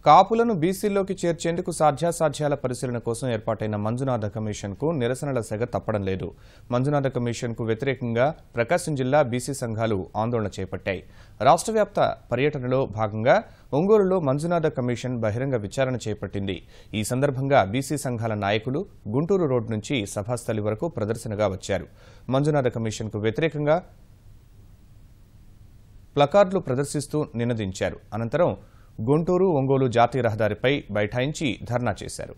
కాపులను బీసీల్లోకి చేర్చేందుకు సాధ్యాసాధ్యాల పరిశీలన కోసం ఏర్పాటైన మంజునాథ కమిషన్కు నిరసనల సెగ తప్పడం లేదు. మంజునాథ కమిషన్కు వ్యతిరేకంగా ప్రకాశం జిల్లా బీసీ సంఘాలు ఆందోళన చేపట్టాయి. రాష్ట్రవ్యాప్త పర్యటనలో భాగంగా ఒంగోలులో మంజునాథ కమిషన్ బహిరంగ విచారణ చేపట్టింది. ఈ సందర్భంగా బీసీ సంఘాల నాయకులు గుంటూరు రోడ్ నుంచి సభాస్థలి వరకు ప్రదర్శనగా వచ్చారు. మంజునాథ కమిషన్కు వ్యతిరేకంగా ప్లకార్డులు ప్రదర్శిస్తూ నినదించారు. అనంతరం గుంటూరు ఒంగోలు జాతీయ రహదారిపై బైఠాయించి ధర్నా చేశారు.